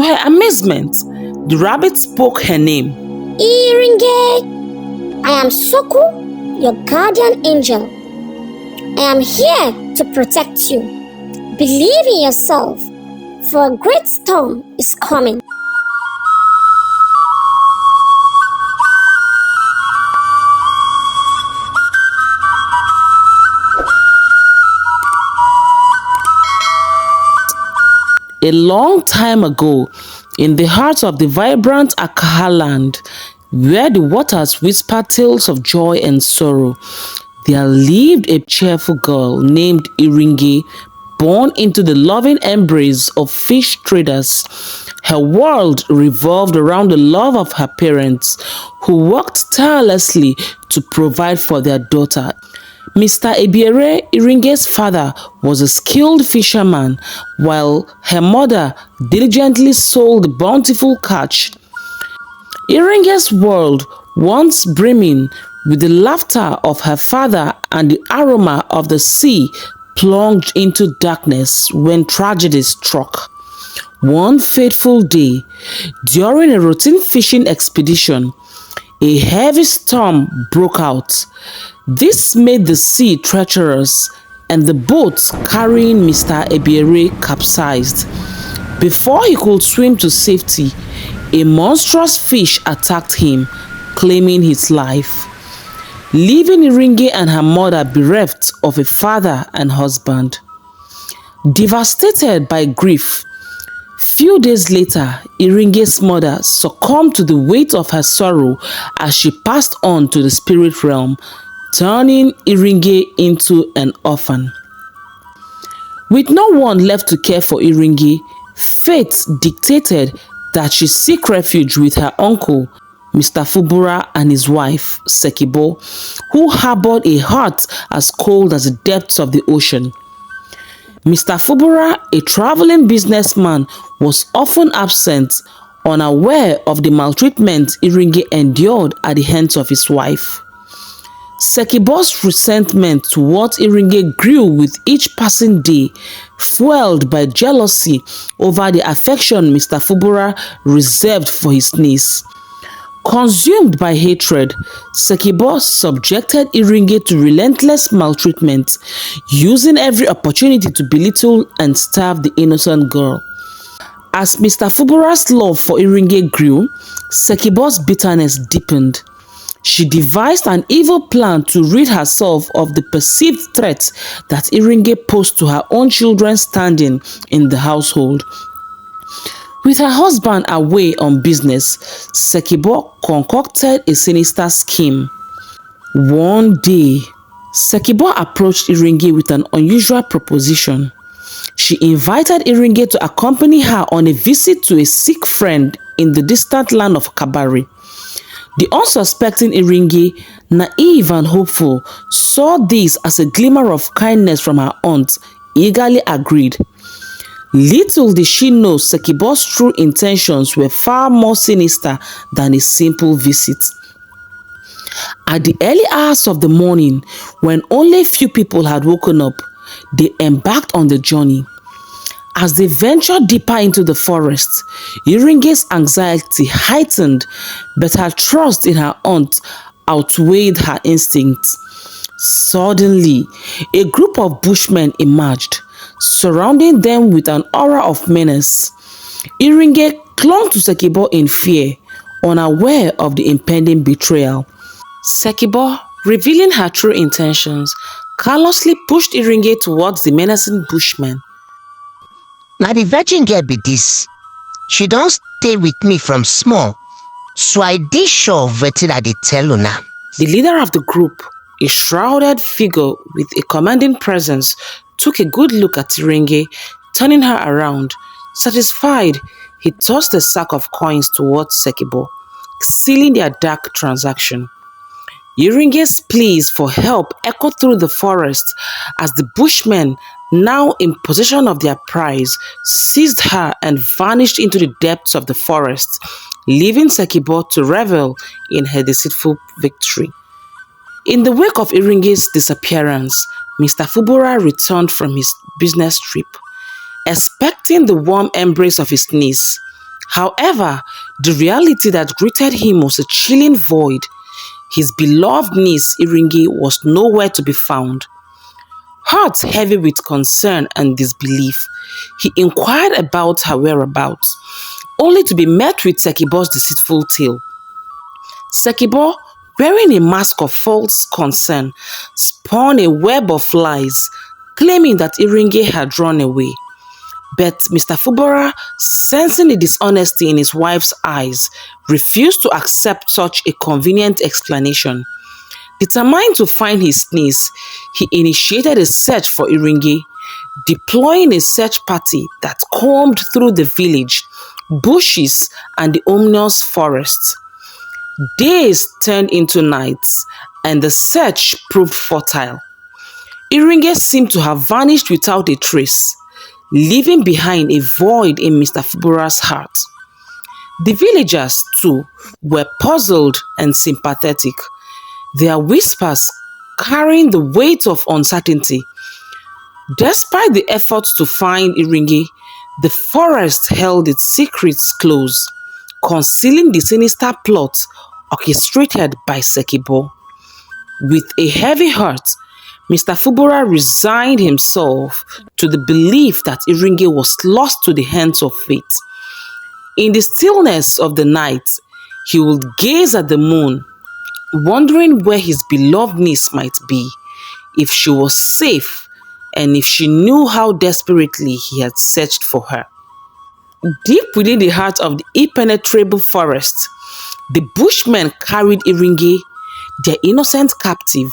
To her amazement, the rabbit spoke her name. Iringe, I am Soku, your guardian angel. I am here to protect you. Believe in yourself, for a great storm is coming. A long time ago, in the heart of the vibrant Akaha land, where the waters whisper tales of joy and sorrow, there lived a cheerful girl named Iringi, born into the loving embrace of fish traders. Her world revolved around the love of her parents, who worked tirelessly to provide for their daughter. Mr. Ebiere, Iringe's father, was a skilled fisherman, while her mother diligently sold the bountiful catch. Iringe's world, once brimming with the laughter of her father and the aroma of the sea, plunged into darkness when tragedy struck. One fateful day, during a routine fishing expedition, a heavy storm broke out. This made the sea treacherous, and the boat carrying Mr. Ebiere capsized. Before he could swim to safety, a monstrous fish attacked him, claiming his life, leaving Iringe and her mother bereft of a father and husband. Devastated by grief, few days later, Iringe's mother succumbed to the weight of her sorrow as she passed on to the spirit realm, turning Iringe into an orphan. With no one left to care for Iringe, fate dictated that she seek refuge with her uncle, Mr. Fubura, and his wife, Sekibo, who harbored a heart as cold as the depths of the ocean. Mr. Fubura, a traveling businessman, was often absent, unaware of the maltreatment Iringe endured at the hands of his wife. Sekibo's resentment towards Iringe grew with each passing day, fueled by jealousy over the affection Mr. Fubura reserved for his niece. Consumed by hatred, Sekibo subjected Iringe to relentless maltreatment, using every opportunity to belittle and starve the innocent girl. As Mr. Fubura's love for Iringe grew, Sekibo's bitterness deepened. She devised an evil plan to rid herself of the perceived threat that Iringe posed to her own children's standing in the household. With her husband away on business, Sekibo concocted a sinister scheme. One day, Sekibo approached Iringe with an unusual proposition. She invited Iringe to accompany her on a visit to a sick friend in the distant land of Kabari. The unsuspecting Iringe, naive and hopeful, saw this as a glimmer of kindness from her aunt, eagerly agreed. Little did she know Sekibo's true intentions were far more sinister than a simple visit. At the early hours of the morning, when only few people had woken up, they embarked on the journey. As they ventured deeper into the forest, Iringe's anxiety heightened, but her trust in her aunt outweighed her instincts. Suddenly, a group of bushmen emerged, surrounding them with an aura of menace. Iringe clung to Sekibo in fear, unaware of the impending betrayal. Sekibo, revealing her true intentions, callously pushed Iringe towards the menacing bushmen. Now the virgin girl be this. She don't stay with me from small, so I dey sure of wetin I dey tell una. The leader of the group, a shrouded figure with a commanding presence, took a good look at Iringe, turning her around. Satisfied, he tossed a sack of coins towards Sekibo, sealing their dark transaction. Iringe's pleas for help echoed through the forest as the bushmen, now in possession of their prize, seized her and vanished into the depths of the forest, leaving Sekibo to revel in her deceitful victory. In the wake of Iringe's disappearance, Mr. Fubura returned from his business trip. Expecting the warm embrace of his niece, However, the reality that greeted him was a chilling void. His beloved niece Iringi was nowhere to be found. Heart heavy with concern and disbelief, he inquired about her whereabouts, only to be met with Sekibo's deceitful tale. Sekibo, wearing a mask of false concern, spun a web of lies, claiming that Iringe had run away. But Mr. Fubara, sensing the dishonesty in his wife's eyes, refused to accept such a convenient explanation. Determined to find his niece, he initiated a search for Iringe, deploying a search party that combed through the village, bushes, and the ominous forest. Days turned into nights, and the search proved futile. Iringe seemed to have vanished without a trace, leaving behind a void in Mr. Fubara's heart. The villagers, too, were puzzled and sympathetic, their whispers carrying the weight of uncertainty. Despite the efforts to find Iringe, the forest held its secrets close, concealing the sinister plot orchestrated by Sekibo. With a heavy heart, Mr. Fubara resigned himself to the belief that Iringe was lost to the hands of fate. In the stillness of the night, he would gaze at the moon, wondering where his beloved niece might be, if she was safe, and if she knew how desperately he had searched for her. Deep within the heart of the impenetrable forest, the bushmen carried Iringe, their innocent captive,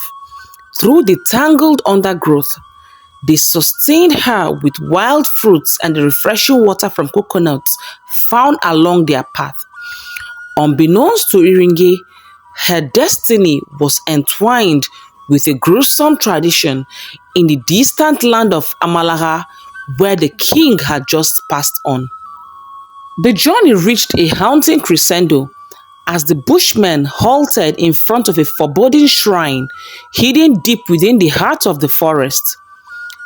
through the tangled undergrowth. They sustained her with wild fruits and the refreshing water from coconuts found along their path. Unbeknownst to Iringe, her destiny was entwined with a gruesome tradition in the distant land of Amala, where the king had just passed on. The journey reached a haunting crescendo as the bushmen halted in front of a foreboding shrine hidden deep within the heart of the forest.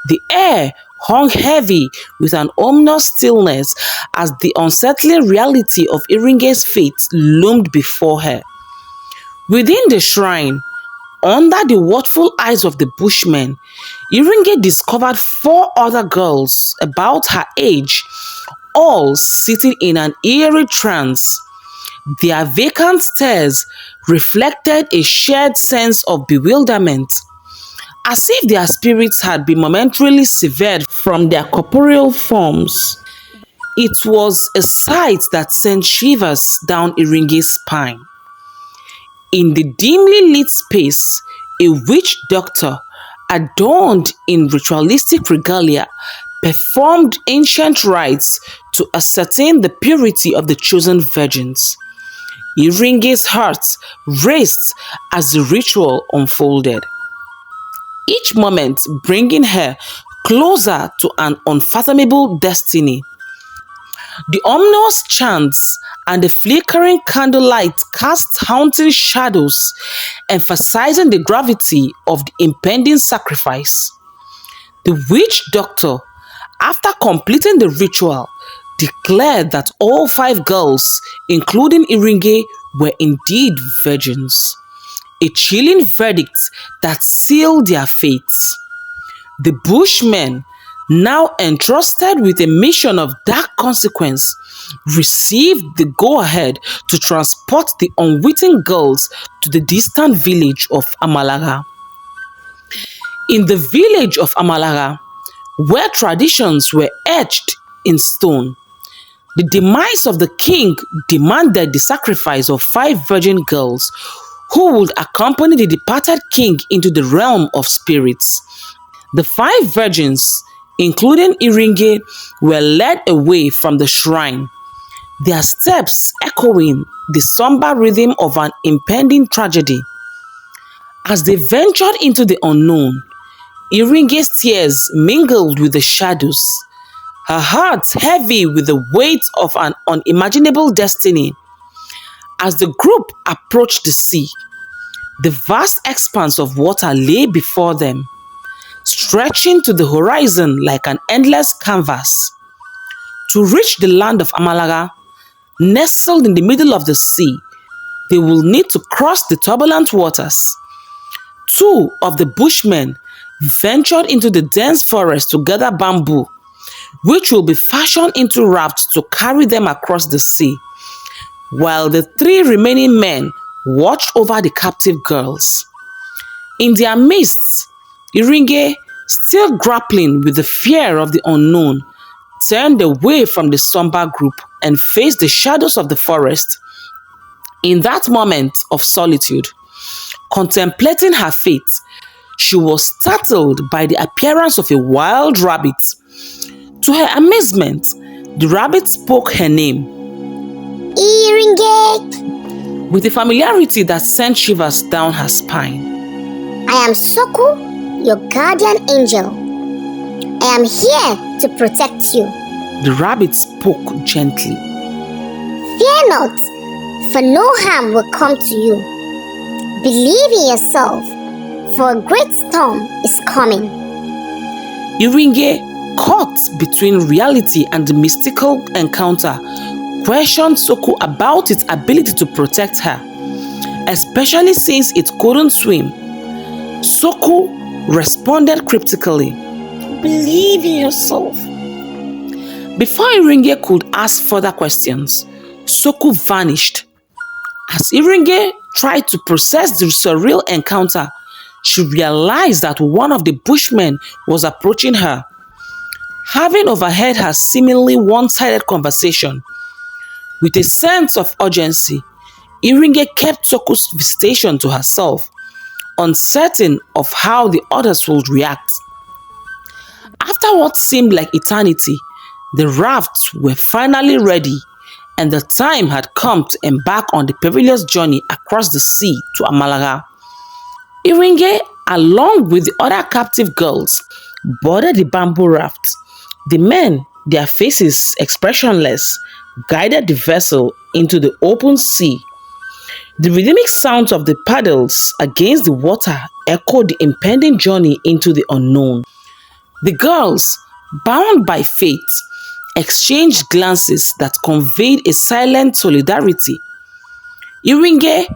The air hung heavy with an ominous stillness as the unsettling reality of Iringe's fate loomed before her. Within the shrine, under the watchful eyes of the bushmen, Iringe discovered 4 other girls about her age, all sitting in an eerie trance. Their vacant stares reflected a shared sense of bewilderment, as if their spirits had been momentarily severed from their corporeal forms. It was a sight that sent shivers down Iringe's spine. In the dimly lit space, a witch doctor, adorned in ritualistic regalia, performed ancient rites to ascertain the purity of the chosen virgins. Iringe's heart raced as the ritual unfolded, each moment bringing her closer to an unfathomable destiny. The ominous chants and the flickering candlelight cast haunting shadows, emphasizing the gravity of the impending sacrifice. The witch doctor, after completing the ritual, declared that all 5 girls, including Iringe, were indeed virgins, a chilling verdict that sealed their fates. The bushmen, now entrusted with a mission of dark consequence, received the go-ahead to transport the unwitting girls to the distant village of Amala. In the village of Amala, where traditions were etched in stone, the demise of the king demanded the sacrifice of 5 virgin girls who would accompany the departed king into the realm of spirits. The 5 virgins, including Iringe, were led away from the shrine, their steps echoing the somber rhythm of an impending tragedy. As they ventured into the unknown, Iringe's tears mingled with the shadows, her heart heavy with the weight of an unimaginable destiny. As the group approached the sea, the vast expanse of water lay before them, stretching to the horizon like an endless canvas. To reach the land of Amala, nestled in the middle of the sea. They will need to cross the turbulent waters. Two of the bushmen ventured into the dense forest to gather bamboo, which will be fashioned into rafts to carry them across the sea, while the three remaining men watched over the captive girls. In their midst, Iringe, still grappling with the fear of the unknown, turned away from the somber group and faced the shadows of the forest. In that moment of solitude, contemplating her fate, she was startled by the appearance of a wild rabbit. To her amazement, the rabbit spoke her name, Iringe. with a familiarity that sent shivers down her spine. I am Soku, your guardian angel. I am here to protect you. The rabbit spoke gently. Fear not, for no harm will come to you. Believe in yourself, for a great storm is coming. Iringe, caught between reality and the mystical encounter, questioned Soku about its ability to protect her, especially since it couldn't swim. Soku responded cryptically, "Believe in yourself." Before Iringe could ask further questions, Soku vanished. As Iringe tried to process the surreal encounter, she realized that one of the bushmen was approaching her. Having overheard her seemingly one-sided conversation, with a sense of urgency, Iringe kept Soku's visitation to herself, uncertain of how the others would react. After what seemed like eternity, the rafts were finally ready, and the time had come to embark on the perilous journey across the sea to Amala. Iringe, along with the other captive girls, boarded the bamboo raft. The men, their faces expressionless, guided the vessel into the open sea. The rhythmic sounds of the paddles against the water echoed the impending journey into the unknown. The girls, bound by fate, exchanged glances that conveyed a silent solidarity. Iringe,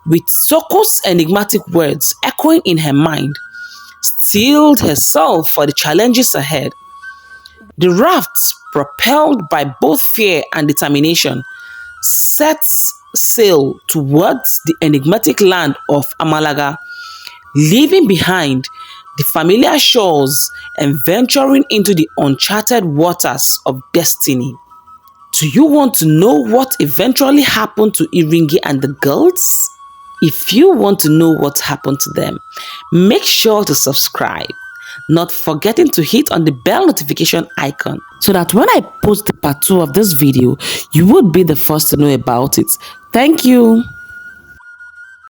with Soko's enigmatic words echoing in her mind, steeled herself for the challenges ahead. The rafts, propelled by both fear and determination, set sail towards the enigmatic land of Amala, leaving behind the familiar shores and venturing into the uncharted waters of destiny. Do you want to know what eventually happened to Iringi and the girls? If you want to know what happened to them, make sure to subscribe, not forgetting to hit on the bell notification icon so that when I post the part 2 of this video, you would be the first to know about it. Thank you.